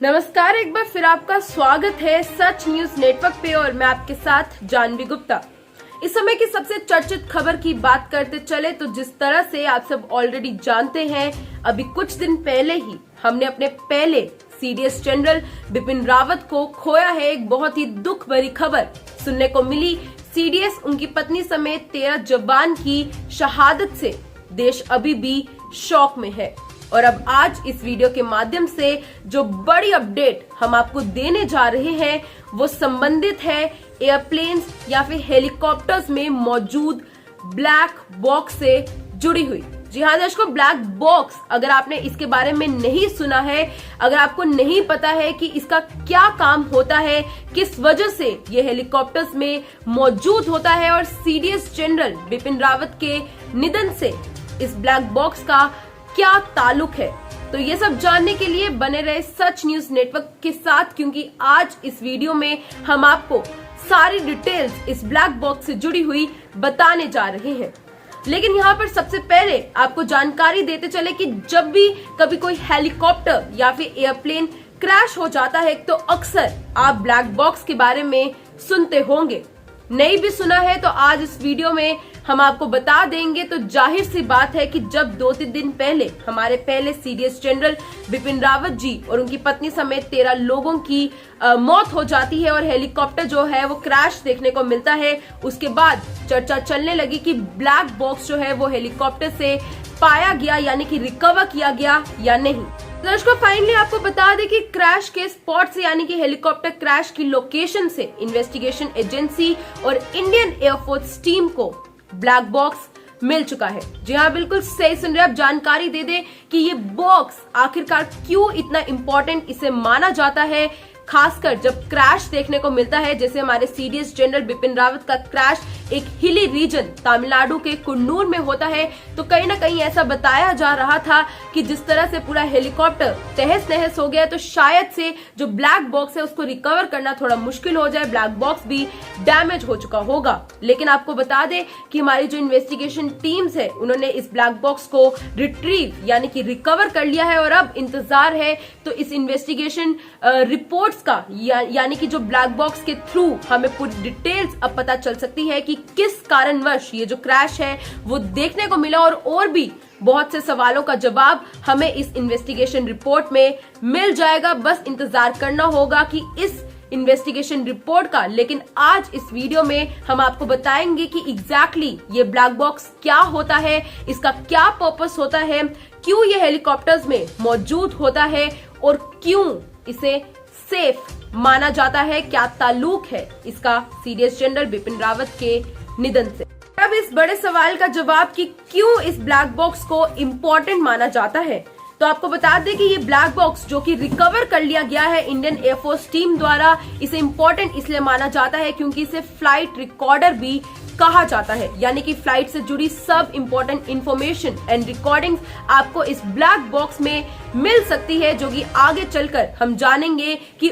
नमस्कार, एक बार फिर आपका स्वागत है सच न्यूज नेटवर्क पे और मैं आपके साथ जानवी गुप्ता। इस समय की सबसे चर्चित खबर की बात करते चले तो जिस तरह से आप सब ऑलरेडी जानते हैं, अभी कुछ दिन पहले ही हमने अपने पहले सीडीएस जनरल बिपिन रावत को खोया है। एक बहुत ही दुख भरी खबर सुनने को मिली। सीडीएस उनकी पत्नी समेत 13 जवान की शहादत से देश अभी भी शॉक में है। और अब आज इस वीडियो के माध्यम से जो बड़ी अपडेट हम आपको देने जा रहे हैं वो संबंधित है एयरप्लेन्स या फिर हेलीकॉप्टर्स में मौजूद ब्लैक बॉक्स से जुड़ी हुई। जी हाँ दर्शकों, ब्लैक बॉक्स, अगर आपने इसके बारे में नहीं सुना है, अगर आपको नहीं पता है कि इसका क्या काम होता है, किस वजह से ये हेलीकॉप्टर्स में मौजूद होता है और सीडीएस जनरल बिपिन रावत के निधन से इस ब्लैक बॉक्स का क्या ताल्लुक है, तो ये सब जानने के लिए बने रहे सच न्यूज नेटवर्क के साथ, क्योंकि आज इस वीडियो में हम आपको सारी डिटेल्स इस ब्लैक बॉक्स से जुड़ी हुई बताने जा रहे हैं। लेकिन यहाँ पर सबसे पहले आपको जानकारी देते चले कि जब भी कभी कोई हेलीकॉप्टर या फिर एयरप्लेन क्रैश हो जाता है तो अक्सर आप ब्लैक बॉक्स के बारे में सुनते होंगे। नहीं भी सुना है तो आज इस वीडियो में हम आपको बता देंगे। तो जाहिर सी बात है कि जब 2-3 दिन पहले हमारे पहले सीडीएस जनरल बिपिन रावत जी और उनकी पत्नी समेत 13 लोगों की मौत हो जाती है और हेलीकॉप्टर जो है वो क्रैश देखने को मिलता है, उसके बाद चर्चा चलने लगी कि ब्लैक बॉक्स जो है वो हेलीकॉप्टर से पाया गया, यानी कि रिकवर किया गया या नहीं। दर्शकों, फाइनली आपको बता दें कि क्रैश के स्पॉट से यानी कि हेलीकॉप्टर क्रैश की लोकेशन से इन्वेस्टिगेशन एजेंसी और इंडियन एयरफोर्स टीम को ब्लैक बॉक्स मिल चुका है। जी हाँ, बिल्कुल सही सुन रहे हैं। अब जानकारी दे दें कि ये बॉक्स आखिरकार क्यों इतना इम्पोर्टेंट इसे माना जाता है, खासकर जब क्रैश देखने को मिलता है। जैसे हमारे सीडीएस जनरल बिपिन रावत का क्रैश एक हिली रीजन तमिलनाडु के कुन्नूर में होता है, तो कहीं ना कहीं ऐसा बताया जा रहा था कि जिस तरह से पूरा हेलीकॉप्टर तहस नहस हो गया तो शायद से जो ब्लैक बॉक्स है उसको रिकवर करना थोड़ा मुश्किल हो जाए, ब्लैक बॉक्स भी डैमेज हो चुका होगा। लेकिन आपको बता दें कि हमारी जो इन्वेस्टिगेशन टीम्स है उन्होंने इस ब्लैक बॉक्स को रिट्रीव यानी कि रिकवर कर लिया है और अब इंतजार है तो इस इन्वेस्टिगेशन रिपोर्ट का, यानी कि जो ब्लैक बॉक्स के थ्रू हमें पूरी डिटेल्स अब पता चल सकती है कि किस कारणवश ये जो क्रैश है वो देखने को मिला, और भी बहुत से सवालों का जवाब हमें इस इन्वेस्टिगेशन रिपोर्ट में मिल जाएगा। बस इंतजार करना होगा कि इस इन्वेस्टिगेशन रिपोर्ट का। लेकिन आज इस वीडियो में हम आपको बताएंगे कि एग्जैक्टली ये ब्लैक बॉक्स क्या होता है, इसका क्या पर्पस होता है, क्यों ये हेलीकॉप्टर्स में मौजूद होता है और क्यों इसे सेफ माना जाता है, क्या ताल्लुक है इसका सीडीएस जनरल बिपिन रावत के निधन से। अब इस बड़े सवाल का जवाब कि क्यों इस ब्लैक बॉक्स को इम्पोर्टेंट माना जाता है, तो आपको बता दें कि ये ब्लैक बॉक्स जो कि रिकवर कर लिया गया है इंडियन एयरफोर्स टीम द्वारा, इसे इम्पोर्टेंट इसलिए माना जाता है क्योंकि इसे फ्लाइट रिकॉर्डर भी कहा जाता है। यानी कि फ्लाइट से जुड़ी सब इम्पोर्टेंट इंफॉर्मेशन एंड रिकॉर्डिंग्स आपको इस ब्लैक बॉक्स में मिल सकती है, जो कि आगे चलकर हम जानेंगे कि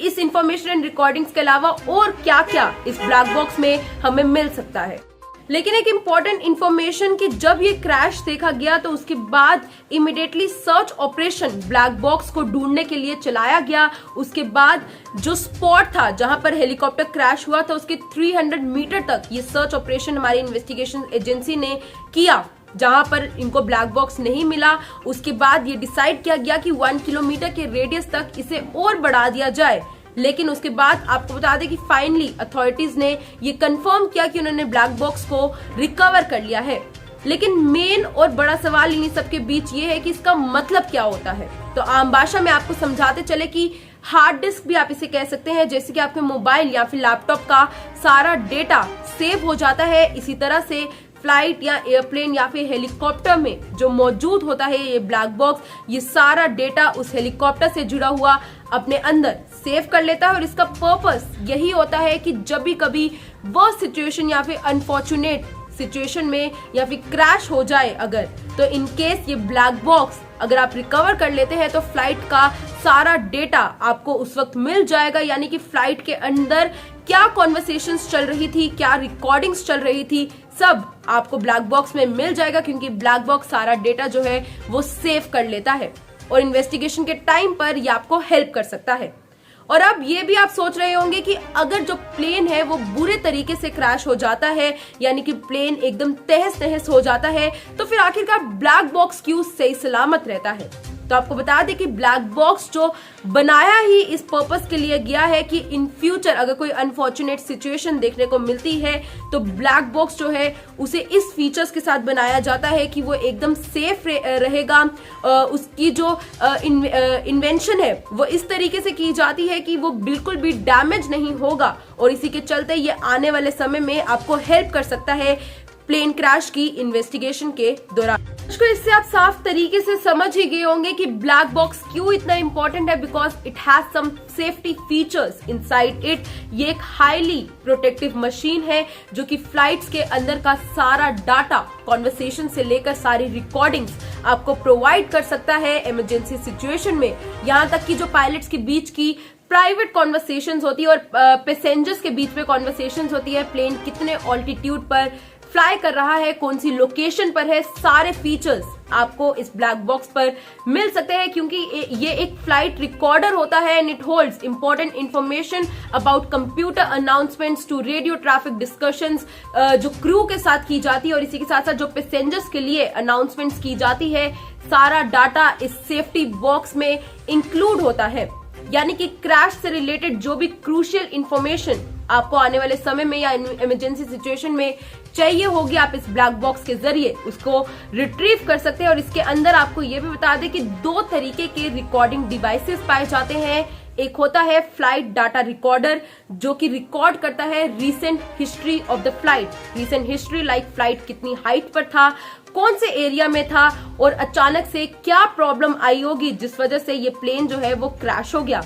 इस इंफॉर्मेशन एंड रिकॉर्डिंग्स के अलावा और क्या क्या इस ब्लैक बॉक्स में हमें मिल सकता है। लेकिन एक इम्पोर्टेंट इन्फॉर्मेशन कि जब ये क्रैश देखा गया तो उसके बाद immediately search operation black box को ढूंढने के लिए चलाया गया। उसके बाद जो स्पॉट था जहां पर हेलीकॉप्टर क्रैश हुआ था उसके 300 मीटर तक ये सर्च ऑपरेशन हमारी इन्वेस्टिगेशन एजेंसी ने किया, जहां पर इनको ब्लैक बॉक्स नहीं मिला। उसके बाद ये डिसाइड किया गया कि 1 किलोमीटर के रेडियस तक इसे और बढ़ा दिया जाए। लेकिन उसके बाद आपको बता दें कि फाइनली अथॉरिटीज ने ये कंफर्म किया कि उन्होंने ब्लैक बॉक्स को रिकवर कर लिया है। लेकिन मेन और बड़ा सवाल इन्हीं सबके बीच ये है कि इसका मतलब क्या होता है। तो आम भाषा में आपको समझाते चले कि हार्ड डिस्क भी आप इसे कह सकते हैं, जैसे कि आपके मोबाइल या फिर लैपटॉप का सारा डेटा सेव हो जाता है, इसी तरह से फ्लाइट या एयरप्लेन या फिर हेलीकॉप्टर में जो मौजूद होता है ये ब्लैक बॉक्स, ये सारा डेटा उस हेलीकॉप्टर से जुड़ा हुआ अपने अंदर सेव कर लेता है। और इसका पर्पस यही होता है कि जब भी कभी वो सिचुएशन या फिर अनफॉर्चुनेट सिचुएशन में या फिर क्रैश हो जाए अगर, तो इन केस ये ब्लैक बॉक्स अगर आप रिकवर कर लेते हैं तो फ्लाइट का सारा डेटा आपको उस वक्त मिल जाएगा। यानी कि फ्लाइट के अंदर क्या कॉन्वर्सेशंस चल रही थी, क्या रिकॉर्डिंग्स चल रही थी, सब आपको ब्लैक बॉक्स में मिल जाएगा, क्योंकि ब्लैक बॉक्स सारा डेटा जो है वो सेव कर लेता है। और इन्वेस्टिगेशन के टाइम पर ये आपको हेल्प कर सकता है। और अब ये भी आप सोच रहे होंगे कि अगर जो प्लेन है वो बुरे तरीके से क्रैश हो जाता है, यानी कि प्लेन एकदम तहस नहस हो जाता है, तो फिर आखिरकार ब्लैक बॉक्स क्यों सही सलामत रहता है। तो आपको बता दें कि ब्लैक बॉक्स जो बनाया ही इस पर्पस के लिए गया है कि इन फ्यूचर अगर कोई अनफॉर्चुनेट सिचुएशन देखने को मिलती है तो ब्लैक बॉक्स जो है उसे इस फीचर्स के साथ बनाया जाता है कि वो एकदम सेफ रहेगा। उसकी जो इन्वेंशन है वो इस तरीके से की जाती है कि वो बिल्कुल भी डैमेज नहीं होगा, और इसी के चलते ये आने वाले समय में आपको हेल्प कर सकता है प्लेन क्रैश की इन्वेस्टिगेशन के दौरान। इससे आप साफ तरीके से समझ ही गए होंगे कि ब्लैक बॉक्स क्यों इतना इंपॉर्टेंट है, because it has some safety features inside it. ये एक हाईली प्रोटेक्टिव मशीन है जो कि फ्लाइट्स के अंदर का सारा डाटा, कॉन्वर्सेशन से लेकर सारी रिकॉर्डिंग्स आपको प्रोवाइड कर सकता है इमरजेंसी सिचुएशन में। यहाँ तक कि जो पायलट्स के बीच की प्राइवेट कॉन्वर्सेशंस होती है और पैसेंजर्स के बीच में कॉन्वर्सेशंस होती है, प्लेन कितने ऑल्टीट्यूड पर फ्लाई कर रहा है, कौन सी लोकेशन पर है, सारे फीचर्स आपको इस ब्लैक बॉक्स पर मिल सकते हैं, क्योंकि ये एक फ्लाइट रिकॉर्डर होता है and it holds important information about computer announcements to radio traffic discussions जो क्रू के साथ की जाती है, और इसी के साथ साथ जो पैसेंजर्स के लिए अनाउंसमेंट्स की जाती है, सारा डाटा इस सेफ्टी बॉक्स में इंक्लूड होता है। यानी कि क्रैश से रिलेटेड जो भी क्रूशियल इंफॉर्मेशन आपको आने वाले समय में या इमरजेंसी सिचुएशन में चाहिए होगी, आप इस ब्लैक बॉक्स के जरिए उसको रिट्रीव कर सकते हैं। और इसके अंदर आपको ये भी बता दें कि 2 तरीके के रिकॉर्डिंग डिवाइसेस पाए जाते हैं। एक होता है फ्लाइट डाटा रिकॉर्डर जो कि रिकॉर्ड करता है recent history of the flight, recent history like flight कितनी हाइट पर था, कौन से एरिया में था और अचानक से क्या प्रॉब्लम आई होगी जिस वजह से ये प्लेन जो है वो क्रैश हो गया।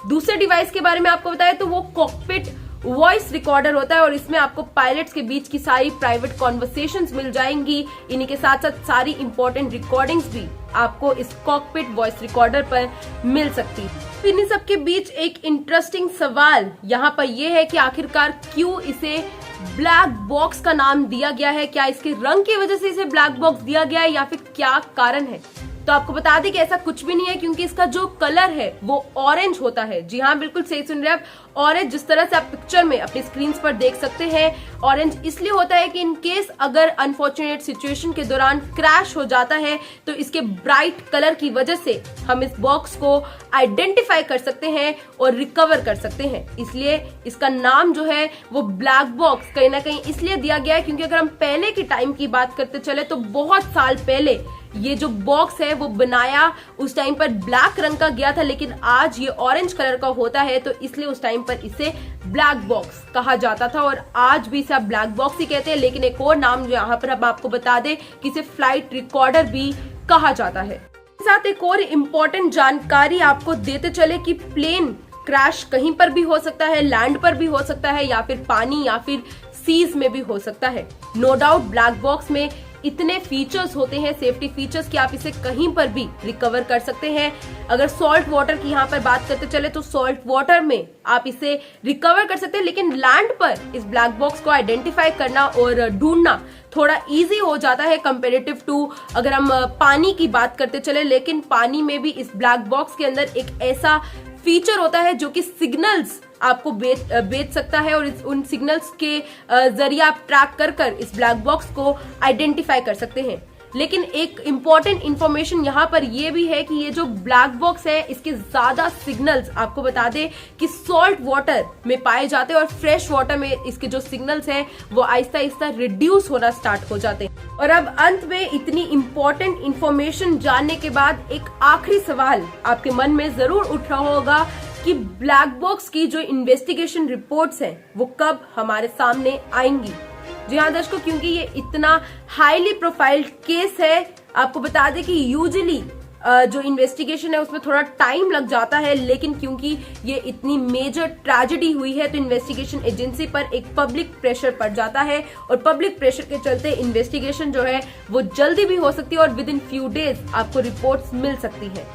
दूसरे डिवाइस के बारे में आपको बताएं तो वो कॉकपिट वॉइस रिकॉर्डर होता है और इसमें आपको पायलट्स के बीच की सारी प्राइवेट कॉन्वर्सेशंस मिल जाएंगी। इन्हीं के साथ साथ सारी इंपॉर्टेंट रिकॉर्डिंग्स भी आपको इस कॉकपिट वॉइस रिकॉर्डर पर मिल सकती है। इन्हीं सब के बीच एक इंटरेस्टिंग सवाल यहाँ पर यह है कि आखिरकार क्यों इसे ब्लैक बॉक्स का नाम दिया गया है। क्या इसके रंग की वजह से इसे ब्लैक बॉक्स दिया गया है या फिर क्या कारण है। तो आपको बता दें कि ऐसा कुछ भी नहीं है, क्योंकि इसका जो कलर है वो ऑरेंज होता है। जी हाँ, बिल्कुल सही सुन रहे हैं आप। ऑरेंज जिस तरह से आप पिक्चर में अपनी स्क्रीन पर देख सकते हैं, ऑरेंज इसलिए होता है कि इन केस अगर अनफॉर्चुनेट सिचुएशन के दौरान क्रैश हो जाता है तो इसके ब्राइट कलर की वजह से हम इस बॉक्स को आइडेंटिफाई कर सकते हैं और रिकवर कर सकते हैं। इसलिए इसका नाम जो है वो ब्लैक बॉक्स कहीं ना कहीं इसलिए दिया गया है, क्योंकि अगर हम पहले के टाइम की बात करते चले तो बहुत साल पहले ये जो बॉक्स है वो बनाया उस टाइम पर ब्लैक रंग का गया था, लेकिन आज ये ऑरेंज कलर का होता है, तो इसलिए उस टाइम पर इसे ब्लैक बॉक्स कहा जाता था और आज भी इसे आप ब्लैक बॉक्स ही कहते हैं। लेकिन एक और नाम जो यहाँ पर अब आपको बता दें कि इसे फ्लाइट रिकॉर्डर भी कहा जाता है। साथ एक और इम्पोर्टेंट जानकारी आपको देते चले कि प्लेन क्रैश कहीं पर भी हो सकता है, लैंड पर भी हो सकता है या फिर पानी या फिर सीज में भी हो सकता है। नो डाउट ब्लैक बॉक्स में इतने फीचर्स होते हैं, सेफ्टी फीचर्स, कि आप इसे कहीं पर भी रिकवर कर सकते हैं। अगर सॉल्ट वाटर की यहाँ पर बात करते चले तो सॉल्ट वाटर में आप इसे रिकवर कर सकते हैं, लेकिन लैंड पर इस ब्लैक बॉक्स को आइडेंटिफाई करना और ढूंढना थोड़ा इजी हो जाता है कंपेरेटिव टू अगर हम पानी की बात करते चले। लेकिन पानी में भी इस ब्लैक बॉक्स के अंदर एक ऐसा फीचर होता है जो कि सिग्नल्स आपको बेच सकता है और उन सिग्नल्स के जरिए आप ट्रैक कर इस ब्लैक बॉक्स को आइडेंटिफाई कर सकते हैं। लेकिन एक इंपॉर्टेंट इंफॉर्मेशन यहाँ पर यह भी है कि ये जो ब्लैक बॉक्स है इसके ज्यादा सिग्नल्स आपको बता दें कि सॉल्ट वाटर में पाए जाते हैं और फ्रेश वाटर में इसके जो सिग्नल्स हैं वो आहिस्ता आहिस्ता रिड्यूस होना स्टार्ट हो जाते हैं। और अब अंत में इतनी इंपॉर्टेंट इंफॉर्मेशन जानने के बाद एक आखिरी सवाल आपके मन में जरूर उठ रहा होगा कि ब्लैक बॉक्स की जो इन्वेस्टिगेशन रिपोर्ट्स हैं वो कब हमारे सामने आएंगी। जी हाँ दर्शकों, क्योंकि ये इतना हाईली प्रोफाइल्ड केस है, आपको बता दें कि यूजुअली जो इन्वेस्टिगेशन है उसमें थोड़ा टाइम लग जाता है, लेकिन क्योंकि ये इतनी मेजर ट्रेजेडी हुई है तो इन्वेस्टिगेशन एजेंसी पर एक पब्लिक प्रेशर पड़ जाता है और पब्लिक प्रेशर के चलते इन्वेस्टिगेशन जो है वो जल्दी भी हो सकती है और विद इन फ्यू डेज आपको रिपोर्ट्स मिल सकती है।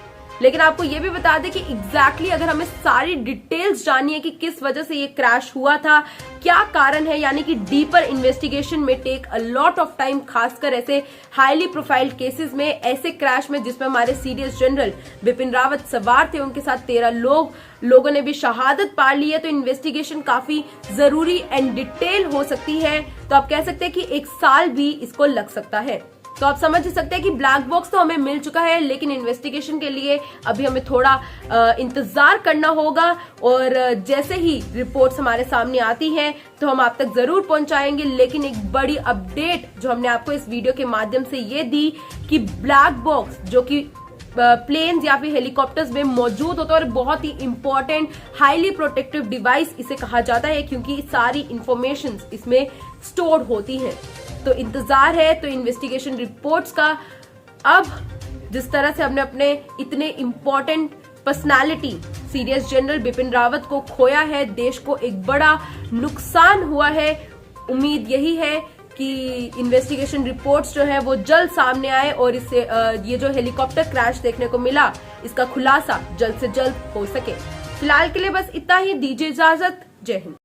लेकिन आपको ये भी बता दें कि एग्जैक्टली अगर हमें सारी डिटेल्स जाननी है कि किस वजह से ये क्रैश हुआ था, क्या कारण है, यानी कि डीपर इन्वेस्टिगेशन में take a lot of time, खासकर ऐसे हाईली प्रोफाइल केसेस में, ऐसे क्रैश में जिसमें हमारे सीडीएस जनरल बिपिन रावत सवार थे, उनके साथ 13 लोगों ने भी शहादत पा ली है। तो इन्वेस्टिगेशन काफी जरूरी एंड डिटेल हो सकती है। तो आप कह सकते हैं कि 1 साल भी इसको लग सकता है। तो आप समझ सकते हैं कि ब्लैक बॉक्स तो हमें मिल चुका है, लेकिन इन्वेस्टिगेशन के लिए अभी हमें थोड़ा इंतजार करना होगा। और जैसे ही रिपोर्ट्स हमारे सामने आती हैं तो हम आप तक जरूर पहुंचाएंगे। लेकिन एक बड़ी अपडेट जो हमने आपको इस वीडियो के माध्यम से ये दी कि ब्लैक बॉक्स जो कि प्लेन्स या फिर हेलीकॉप्टर्स में मौजूद होता है और बहुत ही इंपॉर्टेंट हाईली प्रोटेक्टिव डिवाइस इसे कहा जाता है, क्योंकि सारी इंफॉर्मेशन इसमें स्टोर होती हैं। तो इंतजार है तो इन्वेस्टिगेशन रिपोर्ट्स का। अब जिस तरह से हमने अपने इतने important personality CDS general Bipin Rawat को खोया है, देश को एक बड़ा नुकसान हुआ है। उम्मीद यही है कि इन्वेस्टिगेशन रिपोर्ट्स जो है वो जल्द सामने आए और इससे ये जो हेलीकॉप्टर क्रैश देखने को मिला इसका खुलासा जल्द से जल्द हो सके। फिलहाल के लिए बस इतना ही, दीजिए इजाजत। जय हिंद।